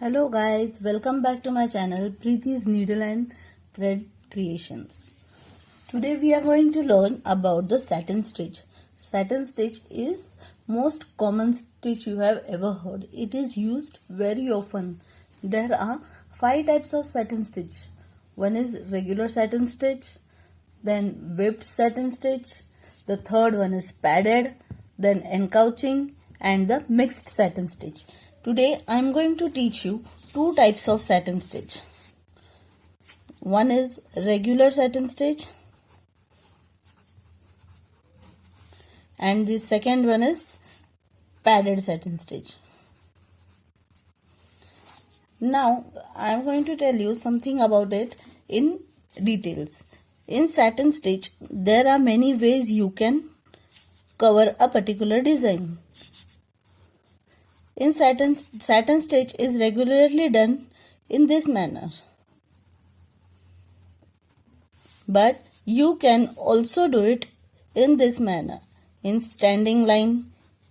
Hello guys, welcome back to my channel Preeti's Needle and Thread Creations. Today we are going to learn about the satin stitch. Satin stitch is most common stitch you have ever heard. It is used very often. There are 5 types of satin stitch. One is regular satin stitch, then whipped satin stitch, the third one is padded, then encouching, and the mixed satin stitch. Today I am going to teach you 2 types of satin stitch. One is regular satin stitch and the second one is padded satin stitch. Now I am going to tell you something about it in details. In satin stitch there are many ways you can cover a particular design. In satin stitch is regularly done in this manner. But you can also do it in this manner, in standing line,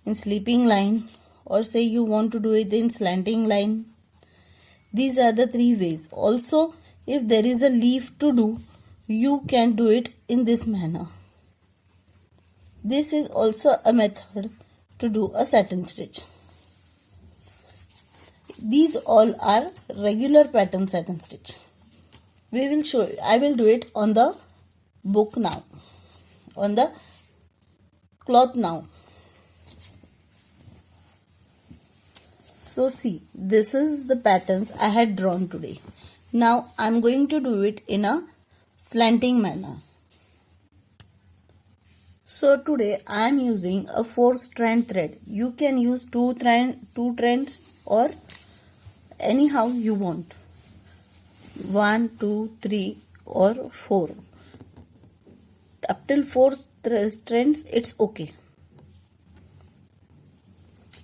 in sleeping line, or say you want to do it in slanting line. These are the 3 ways. Also, if there is a leaf to do, you can do it in this manner. This is also a method to do a satin stitch. These all are regular pattern satin stitch. I will do it on the book now, on the cloth now. So see, this is the patterns I had drawn today. Now I am going to do it in a slanting manner. So today I am using a 4-strand thread. You can use 2 strands or anyhow you want. 1, 2, 3 or 4. Up till 4 strands it's okay.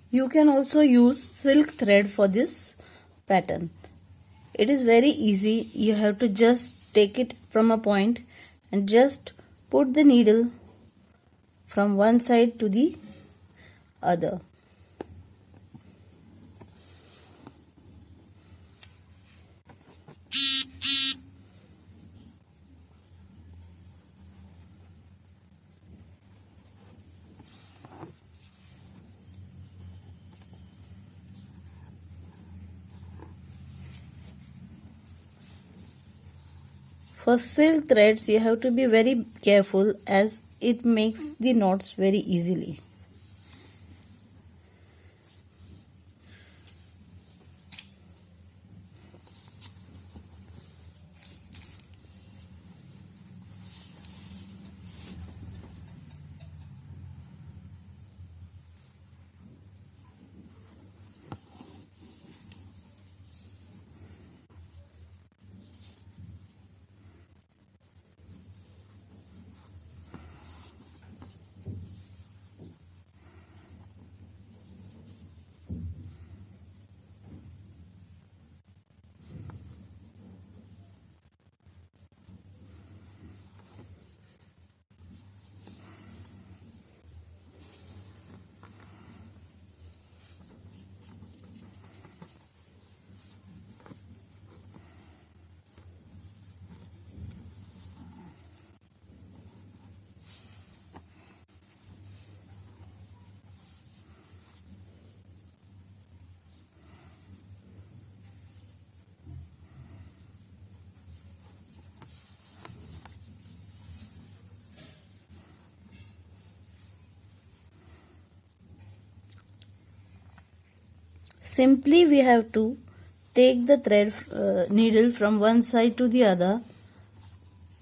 You can also use silk thread for this pattern. It is very easy. You have to just take it from a point and just put the needle from one side to the other. For silk threads you have to be very careful as it makes the knots very easily. Simply we have to take the thread needle from one side to the other,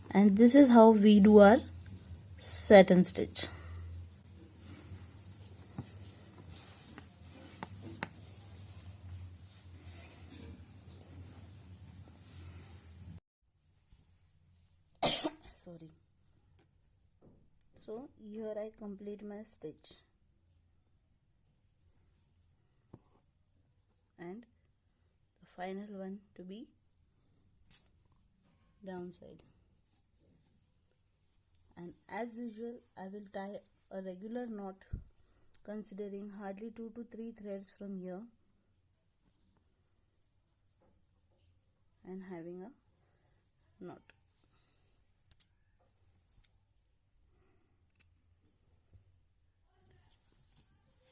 and this is how we do our satin stitch. Sorry. So here I complete my stitch. And the final one to be downside, and as usual I will tie a regular knot considering hardly 2 to 3 threads from here and having a knot.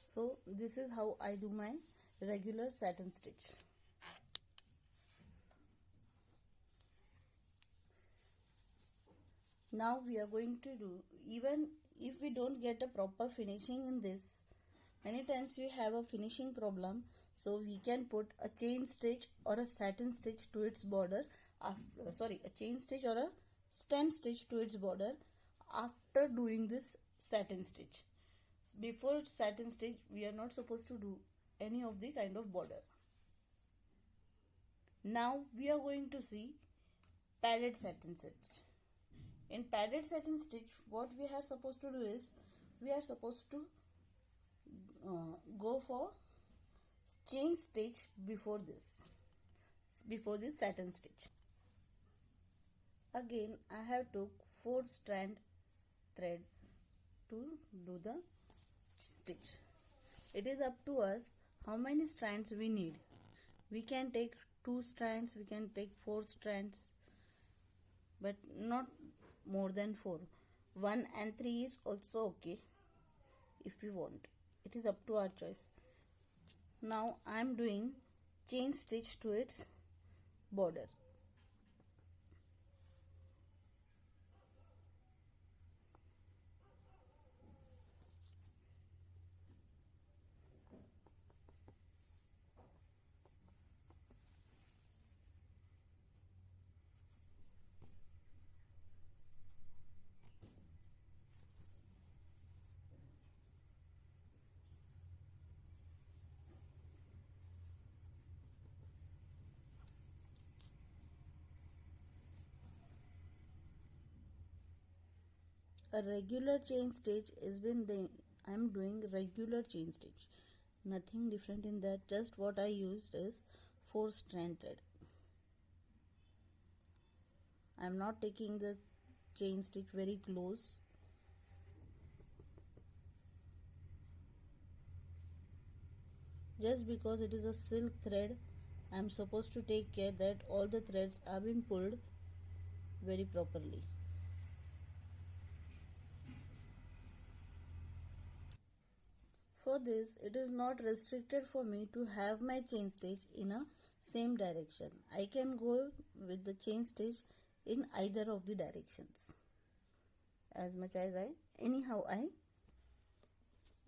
So this is how I do my regular satin stitch. Now we are going to do, even if we don't get a proper finishing in this, many times we have a finishing problem, so we can put a chain stitch or a satin stitch to its border, a chain stitch or a stem stitch to its border after doing this satin stitch. Before satin stitch, we are not supposed to do any of the kind of border. Now we are going to see padded satin stitch. In padded satin stitch, what we are supposed to do is, we are supposed to go for chain stitch before this satin stitch. Again, I have took 4 strand thread to do the stitch. It is up to us how many strands we need. We can take 2 strands, we can take 4 strands, but not more than 4. 1 and 3 is also okay if we want. It is up to our choice. Now I am doing chain stitch to its border. A regular chain stitch is I am doing regular chain stitch, nothing different in that. Just what I used is 4 strand thread. I am not taking the chain stitch very close. Just because it is a silk thread, I am supposed to take care that all the threads have been pulled very properly. For this, it is not restricted for me to have my chain stitch in a same direction. I can go with the chain stitch in either of the directions as much as I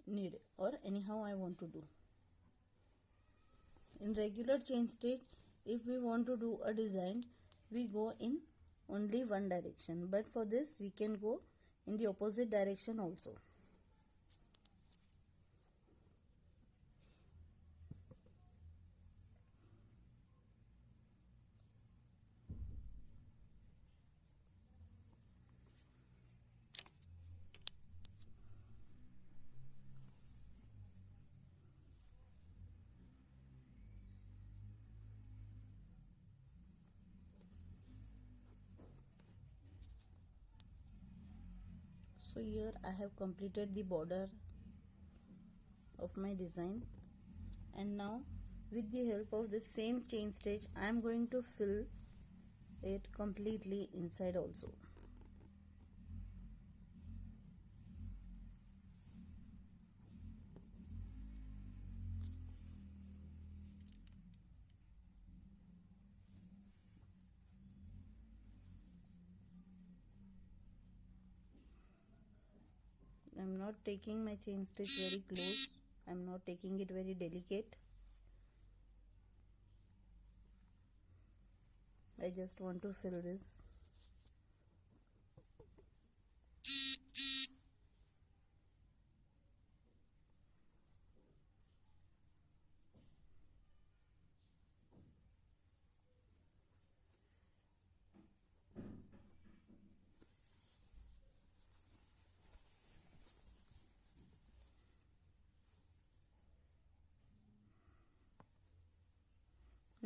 need or anyhow I want to do. In regular chain stitch, if we want to do a design, we go in only one direction, but for this we can go in the opposite direction also. So here I have completed the border of my design, and now with the help of the same chain stitch I am going to fill it completely inside also. I am not taking my chain stitch very close. I am not taking it very delicate. I just want to fill this.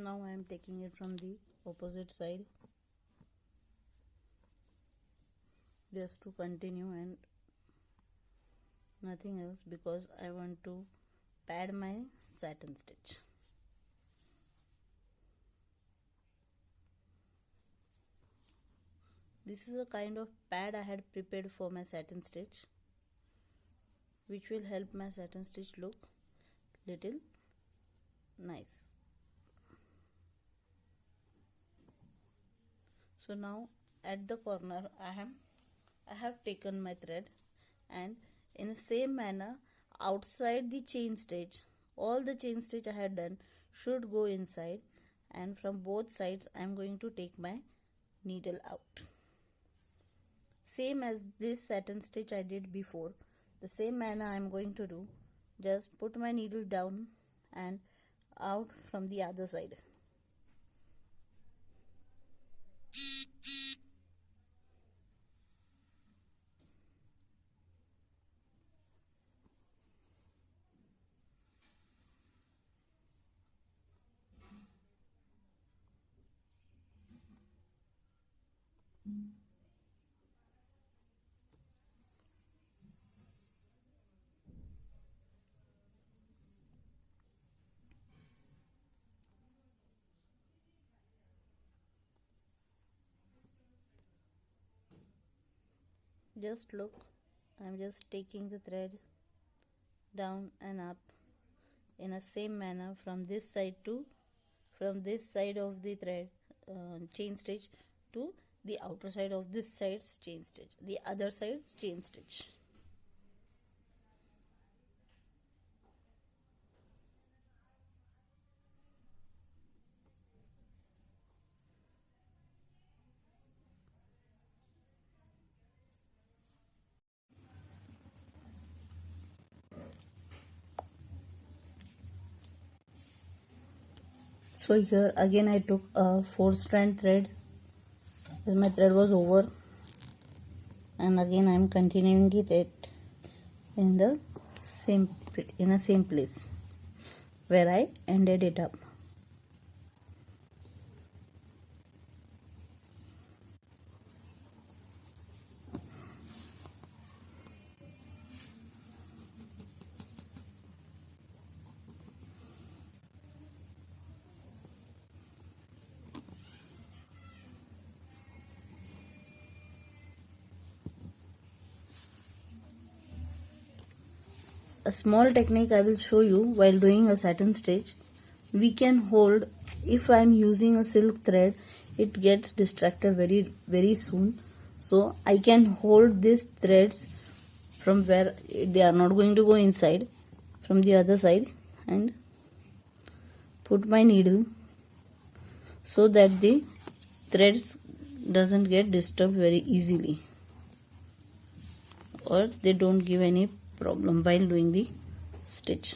Now I am taking it from the opposite side just to continue and nothing else, because I want to pad my satin stitch. This is a kind of pad I had prepared for my satin stitch, which will help my satin stitch look little nice. So now at the corner I have taken my thread, and in the same manner outside the chain stitch, all the chain stitch I had done should go inside, and from both sides I am going to take my needle out. Same as this satin stitch I did before, the same manner I am going to do. Just put my needle down and out from the other side. Just look, I am just taking the thread down and up in the same manner from this side of the thread chain stitch to the outer side of this side's chain stitch, the other side's chain stitch. So here again I took a 4-strand thread, as my thread was over, and again I am continuing it in the same place where I ended it up. A small technique I will show you while doing a satin stitch. We can hold, if I am using a silk thread, it gets distracted very soon. So I can hold these threads from where they are not going to go inside, from the other side, and put my needle so that the threads doesn't get disturbed very easily, or they don't give any problem while doing the stitch.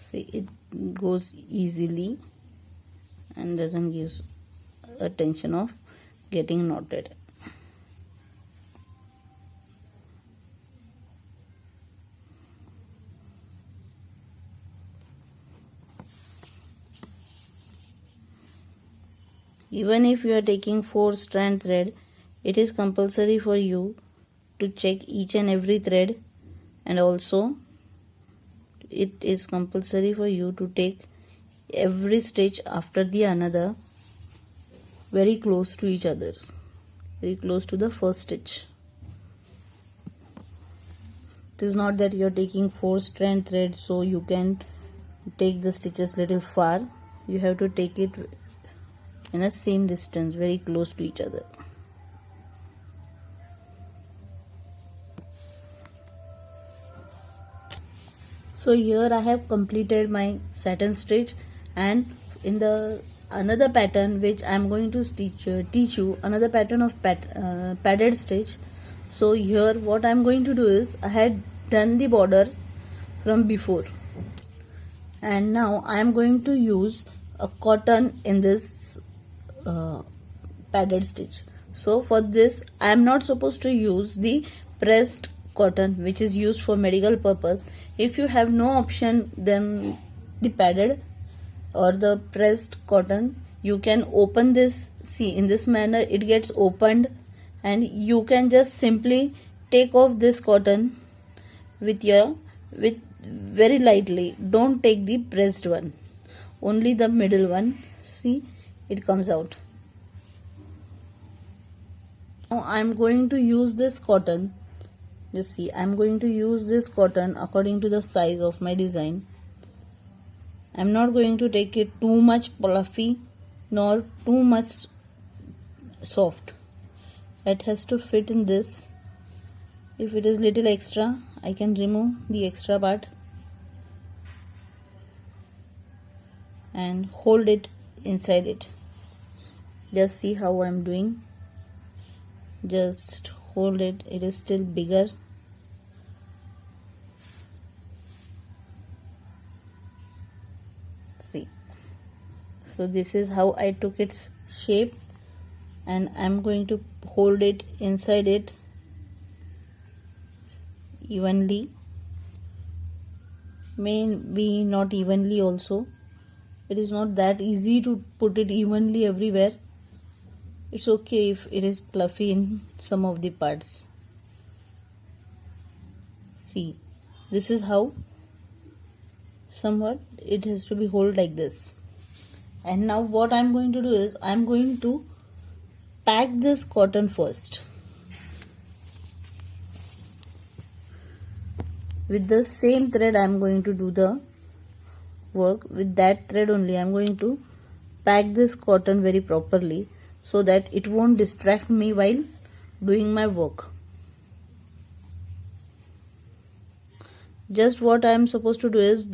See, it goes easily and doesn't give a tension of getting knotted. Even if you are taking 4-strand thread, it is compulsory for you to check each and every thread, and also it is compulsory for you to take every stitch after the another very close to each other, very close to the first stitch. It is not that you are taking 4-strand thread so you can take the stitches little far. You have to take it in the same distance, very close to each other. So here I have completed my satin stitch, and in the another pattern which I am going to teach you another pattern of padded stitch. So here what I am going to do is, I had done the border from before, and now I am going to use a cotton in this padded stitch. So for this I am not supposed to use the pressed cotton which is used for medical purpose. If you have no option then the padded or the pressed cotton, you can open this. See, in this manner it gets opened, and you can just simply take off this cotton with very lightly. Don't take the pressed one, only the middle one. See, it comes out. Now I am going to use this cotton. Just see, I am going to use this cotton according to the size of my design. I am not going to take it too much fluffy nor too much soft. It has to fit in this. If it is little extra, I can remove the extra part and hold it inside it. Just see how I am doing. Just hold it. It is still bigger. See. So this is how I took its shape, and I am going to hold it inside it evenly. Maybe not evenly also. It is not that easy to put it evenly everywhere. It's okay if it is fluffy in some of the parts. See, this is how somewhat it has to be held like this. And now what I am going to do is I am going to pack this cotton first. With the same thread I am going to do the work. With that thread only I am going to pack this cotton very properly, so that it won't distract me while doing my work. Just what I am supposed to do is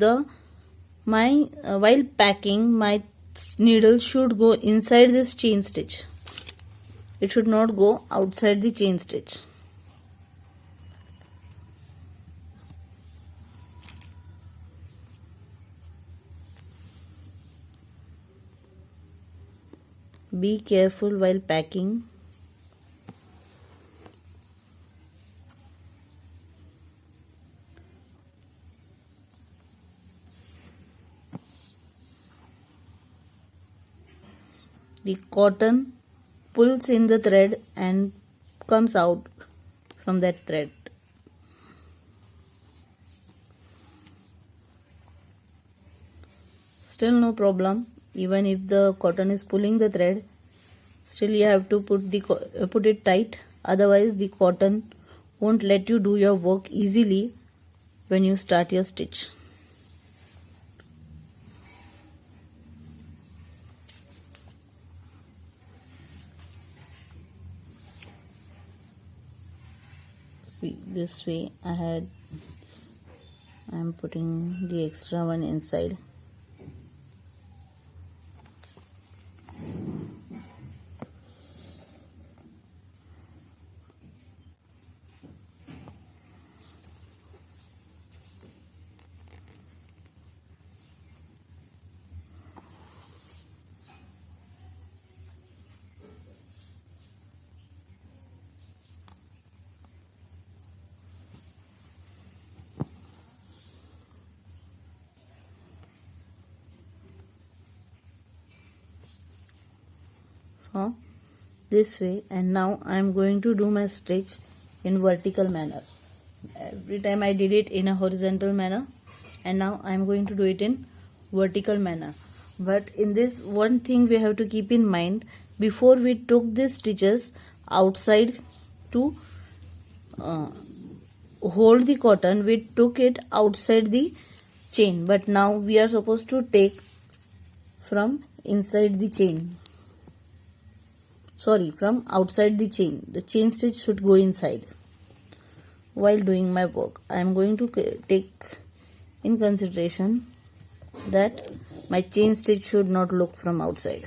while packing, my needle should go inside this chain stitch. It should not go outside the chain stitch. Be careful while packing. The cotton pulls in the thread and comes out from that thread. Still no problem. Even if the cotton is pulling the thread, still you have to put it tight. Otherwise the cotton won't let you do your work easily when you start your stitch. See, this way I am putting the extra one inside. This way, and now I am going to do my stitch in vertical manner. Every time I did it in a horizontal manner, and now I am going to do it in vertical manner. But in this, one thing we have to keep in mind: before we took these stitches outside to hold the cotton, we took it outside the chain, but now we are supposed to take from inside the chain. From outside the chain. The chain stitch should go inside. While doing my work, I am going to take in consideration that my chain stitch should not look from outside.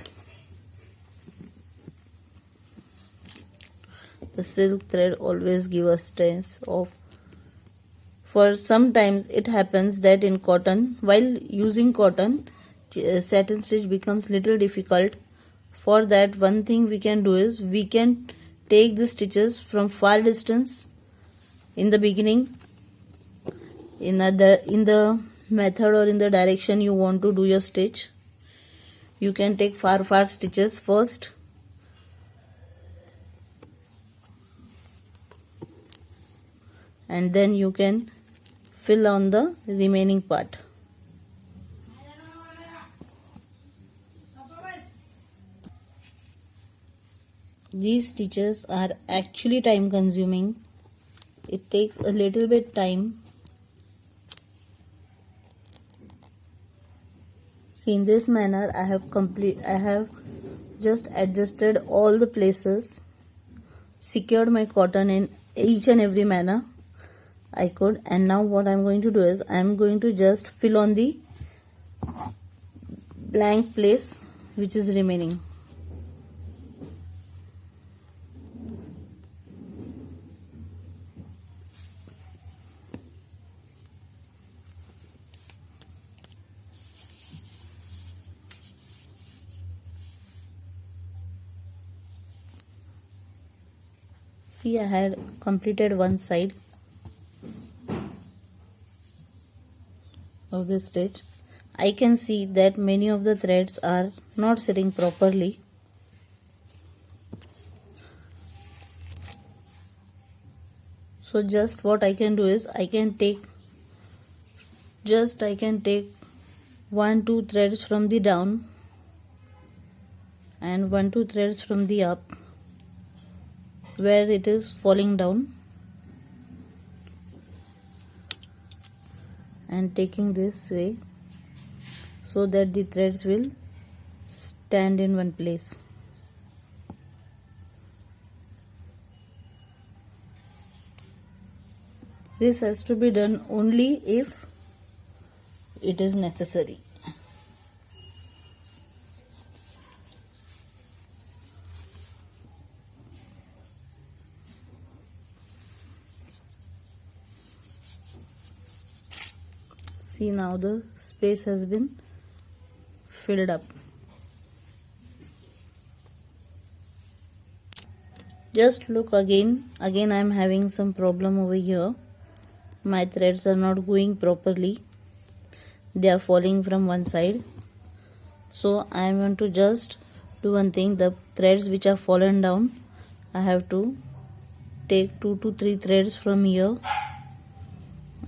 The silk thread always gives a sense of, for sometimes it happens that in cotton, while using cotton, satin stitch becomes little difficult. For that, one thing we can do is we can take the stitches from far distance in the beginning, in the method or in the direction you want to do your stitch. You can take far stitches first. And then you can fill on the remaining part. These stitches are actually time consuming. It takes a little bit time. See, in this manner I have just adjusted all the places, secured my cotton in each and every manner I could, and now what I'm going to do is I'm going to just fill on the blank place which is remaining. See, I had completed one side of this stitch. I can see that many of the threads are not sitting properly. So just what I can do is I can take 1-2 threads from the down and 1-2 threads from the up where it is falling down, and taking this way so that the threads will stand in one place. This has to be done only if it is necessary. See, now the space has been filled up. Just look again I am having some problem over here. My threads are not going properly. They are falling from one side. So I am going to just do one thing. The threads which are fallen down, I have to take 2 to 3 threads from here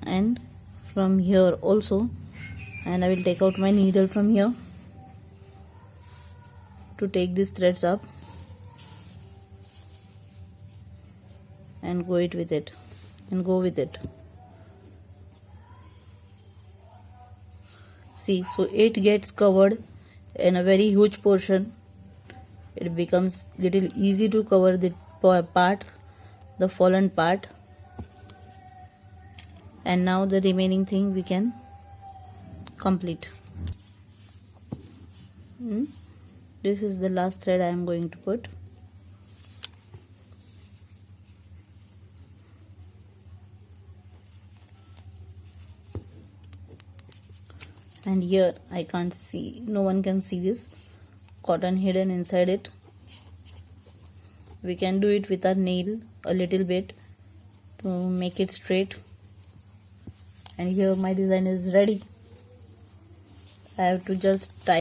and from here also, and I will take out my needle from here to take these threads up and go with it. See, so it gets covered in a very huge portion. It becomes little easy to cover the part, the fallen part. And now the remaining thing we can complete. This is the last thread I am going to put. And here I can't see, no one can see this cotton hidden inside it. We can do it with our nail a little bit to make it straight. And here my design is ready. I have to just tie